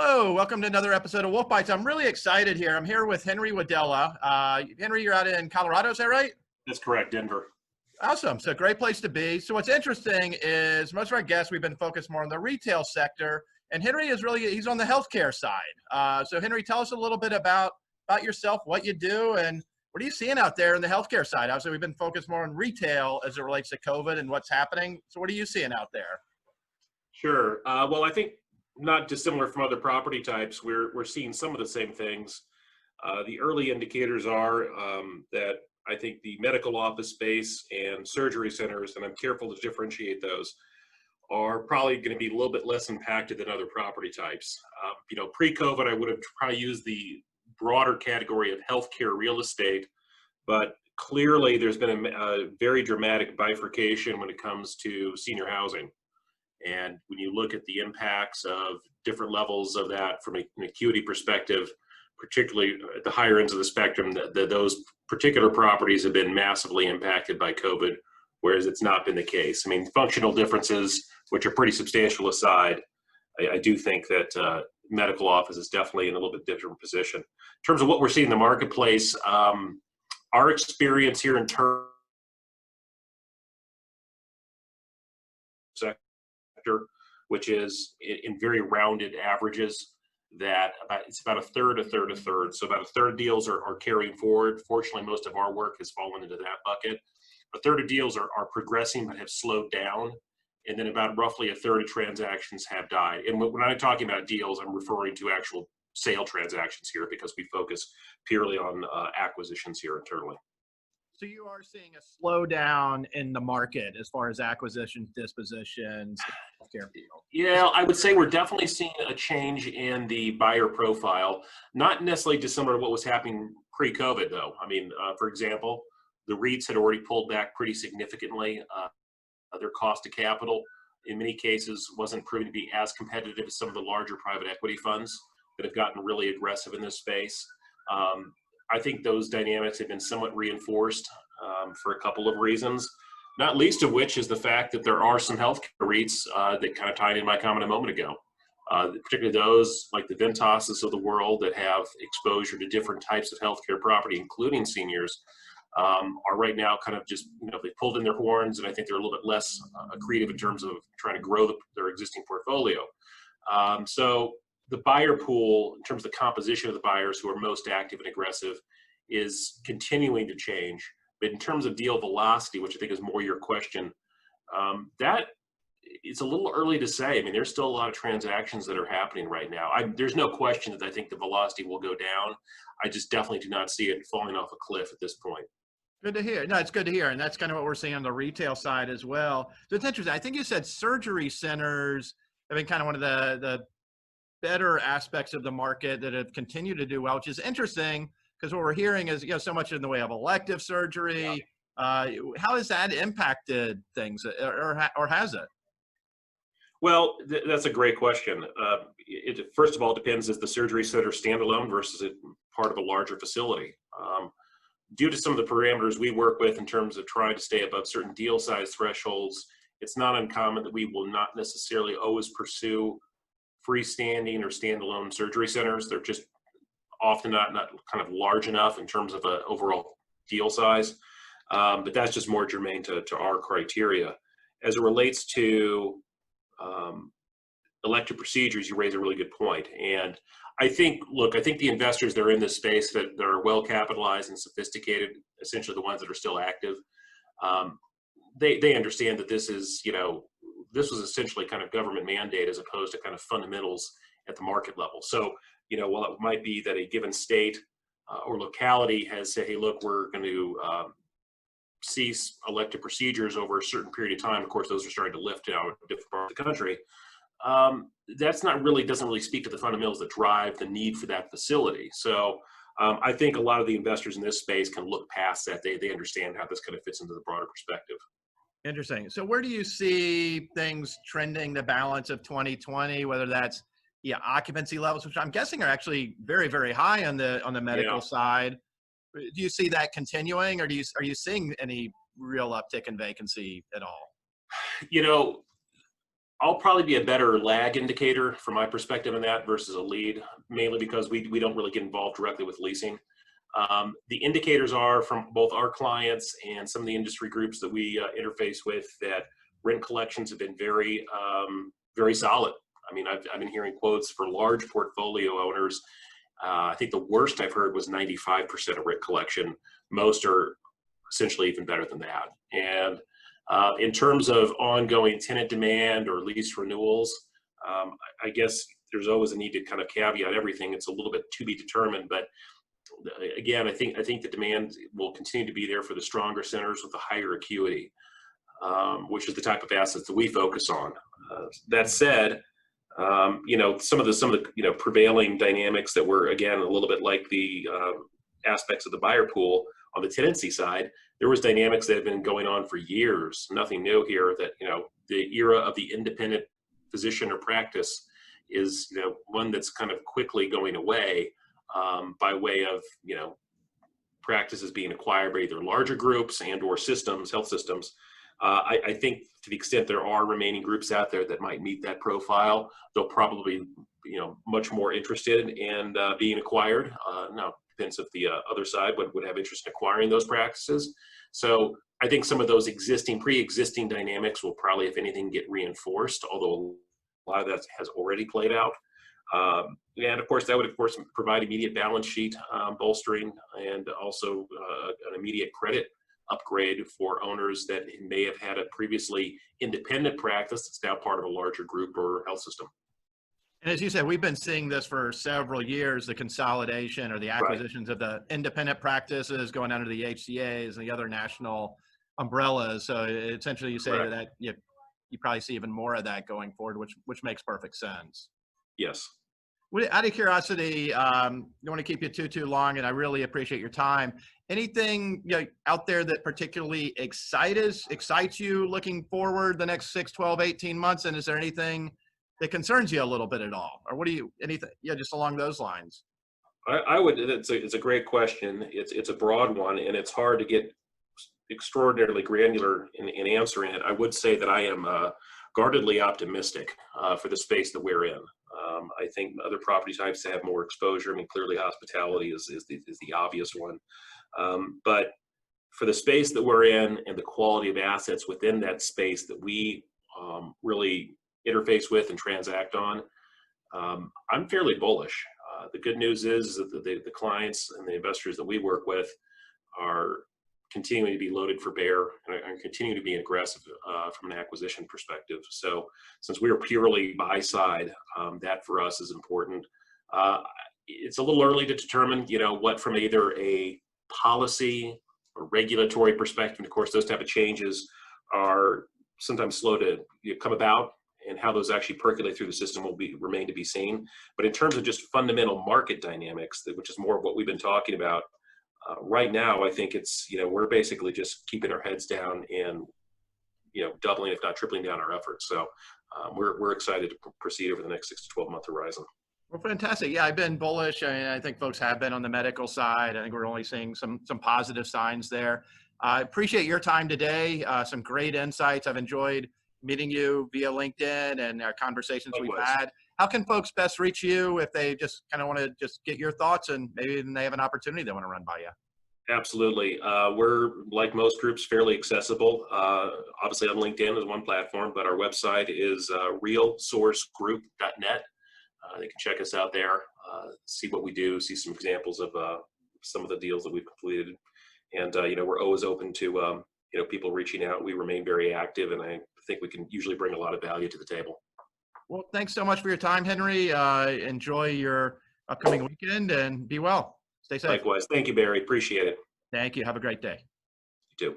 Hello, welcome to another episode of Wolfe Bites. I'm really excited here. I'm here with Henry Wojdyla. Henry, you're out in Colorado, is that right? That's correct, Denver. Awesome. So great place to be. So what's interesting is most of our guests, we've been focused more on the retail sector, and Henry is he's on the healthcare side. So Henry, tell us a little bit about yourself, what you do, and what are you seeing out there in the healthcare side? Obviously, we've been focused more on retail as it relates to COVID and what's happening. So what are you seeing out there? Sure. Well, I think not dissimilar from other property types, we're seeing some of the same things. The early indicators are that I think the medical office space and surgery centers, and I'm careful to differentiate those, are probably going to be a little bit less impacted than other property types. Pre-COVID, I would have probably used the broader category of healthcare real estate, but clearly there's been a very dramatic bifurcation when it comes to senior housing. And when you look at the impacts of different levels of that from an acuity perspective, particularly at the higher ends of the spectrum, those particular properties have been massively impacted by COVID, whereas it's not been the case. I mean, functional differences, which are pretty substantial aside, I do think that medical office is definitely in a little bit different position. In terms of what we're seeing in the marketplace, our experience here in terms sector, which is in very rounded averages, that it's about a third, a third, a third. So about a third of deals are carrying forward. Fortunately, most of our work has fallen into that bucket. A third of deals are progressing but have slowed down. And then about roughly a third of transactions have died. And when I'm talking about deals, I'm referring to actual sale transactions here because we focus purely on acquisitions here internally. So you are seeing a slowdown in the market as far as acquisitions, dispositions, healthcare field. Yeah, I would say we're definitely seeing a change in the buyer profile, not necessarily dissimilar to what was happening pre-COVID, though. I mean, for example, the REITs had already pulled back pretty significantly. Their cost of capital, in many cases, wasn't proving to be as competitive as some of the larger private equity funds that have gotten really aggressive in this space. I think those dynamics have been somewhat reinforced for a couple of reasons, not least of which is the fact that there are some healthcare REITs that kind of tied in my comment a moment ago, particularly those like the Ventoses of the world that have exposure to different types of healthcare property, including seniors, are right now kind of just, they pulled in their horns, and I think they're a little bit less creative in terms of trying to grow their existing portfolio. So the buyer pool, in terms of the composition of the buyers who are most active and aggressive, is continuing to change. But in terms of deal velocity, which I think is more your question, that it's a little early to say. I mean, there's still a lot of transactions that are happening right now. There's no question that I think the velocity will go down. I just definitely do not see it falling off a cliff at this point. Good to hear. No, it's good to hear. And that's kind of what we're seeing on the retail side as well. So it's interesting. I think you said surgery centers have been kind of one of the better aspects of the market that have continued to do well, which is interesting because what we're hearing is, so much in the way of elective surgery. Yeah. How has that impacted things or has it? Well, that's a great question. It first of all depends, is the surgery center standalone versus a part of a larger facility? Due to some of the parameters we work with in terms of trying to stay above certain deal size thresholds, it's not uncommon that we will not necessarily always pursue freestanding or standalone surgery centers. They're just often not kind of large enough in terms of an overall deal size. But that's just more germane to our criteria. As it relates to elective procedures, you raise a really good point. And I think the investors that are in this space that are well capitalized and sophisticated, essentially the ones that are still active, they understand that this is, this was essentially kind of government mandate as opposed to kind of fundamentals at the market level. So, while it might be that a given state or locality has said, hey, look, we're going to cease elective procedures over a certain period of time. Of course, those are starting to lift now in different parts of the country. Doesn't really speak to the fundamentals that drive the need for that facility. So I think a lot of the investors in this space can look past that. They understand how this kind of fits into the broader perspective. Interesting. So where do you see things trending the balance of 2020, whether that's occupancy levels, which I'm guessing are actually very, very high on the medical side. Do you see that continuing, or are you seeing any real uptick in vacancy at all? I'll probably be a better lag indicator from my perspective in that versus a lead, mainly because we don't really get involved directly with leasing. The indicators are from both our clients and some of the industry groups that we interface with that rent collections have been very solid. I mean, I've been hearing quotes for large portfolio owners. I think the worst I've heard was 95% of rent collection. Most are essentially even better than that. And in terms of ongoing tenant demand or lease renewals, I guess there's always a need to kind of caveat everything. It's a little bit to be determined, but again, I think the demand will continue to be there for the stronger centers with the higher acuity, which is the type of assets that we focus on. That said, some of the prevailing dynamics that were, again, a little bit like the aspects of the buyer pool on the tenancy side, there was dynamics that have been going on for years. Nothing new here. That the era of the independent physician or practice is one that's kind of quickly going away by way of practices being acquired by either larger groups and or systems, health systems. I think to the extent there are remaining groups out there that might meet that profile, they'll probably be much more interested in being acquired. Now, depends if the other side would have interest in acquiring those practices. So I think some of those pre-existing dynamics will probably, if anything, get reinforced, although a lot of that has already played out. And of course, that would provide immediate balance sheet bolstering and also an immediate credit upgrade for owners that may have had a previously independent practice that's now part of a larger group or health system. And as you said, we've been seeing this for several years, the consolidation or the acquisitions of the independent practices going under the HCAs and the other national umbrellas. So essentially you say that you probably see even more of that going forward, which makes perfect sense. Yes. Out of curiosity, don't want to keep you too long, and I really appreciate your time. Anything out there that particularly excites you looking forward the next 6, 12, 18 months? And is there anything that concerns you a little bit at all? Or anything, just along those lines? It's a great question. It's a broad one, and it's hard to get extraordinarily granular in answering it. I would say that I am guardedly optimistic for the space that we're in. I think other property types have more exposure. I mean, clearly hospitality is the obvious one. But for the space that we're in and the quality of assets within that space that we really interface with and transact on, I'm fairly bullish. The good news is that the clients and the investors that we work with are continuing to be loaded for bear and continue to be aggressive from an acquisition perspective. So since we are purely buy side, that for us is important. It's a little early to determine, what from either a policy or regulatory perspective. And of course, those type of changes are sometimes slow to come about, and how those actually percolate through the system will remain to be seen. But in terms of just fundamental market dynamics, which is more of what we've been talking about, right now, I think it's, we're basically just keeping our heads down and, doubling, if not tripling down our efforts. So we're excited to proceed over the next 6 to 12 month horizon. Well, fantastic. Yeah, I've been bullish. I think folks have been on the medical side. I think we're only seeing some positive signs there. I appreciate your time today. Some great insights. I've enjoyed meeting you via LinkedIn and our conversations we've had. How can folks best reach you if they just kind of want to just get your thoughts, and maybe even they have an opportunity they want to run by you? Absolutely. We're, like most groups, fairly accessible. Obviously on LinkedIn is one platform, but our website is realsourcegroup.net. They can check us out there, see what we do, see some examples of some of the deals that we've completed. And, we're always open to, people reaching out. We remain very active, and I think we can usually bring a lot of value to the table. Well, thanks so much for your time, Henry. Enjoy your upcoming weekend and be well. Stay safe. Likewise. Thank you, Barry. Appreciate it. Thank you. Have a great day. You too.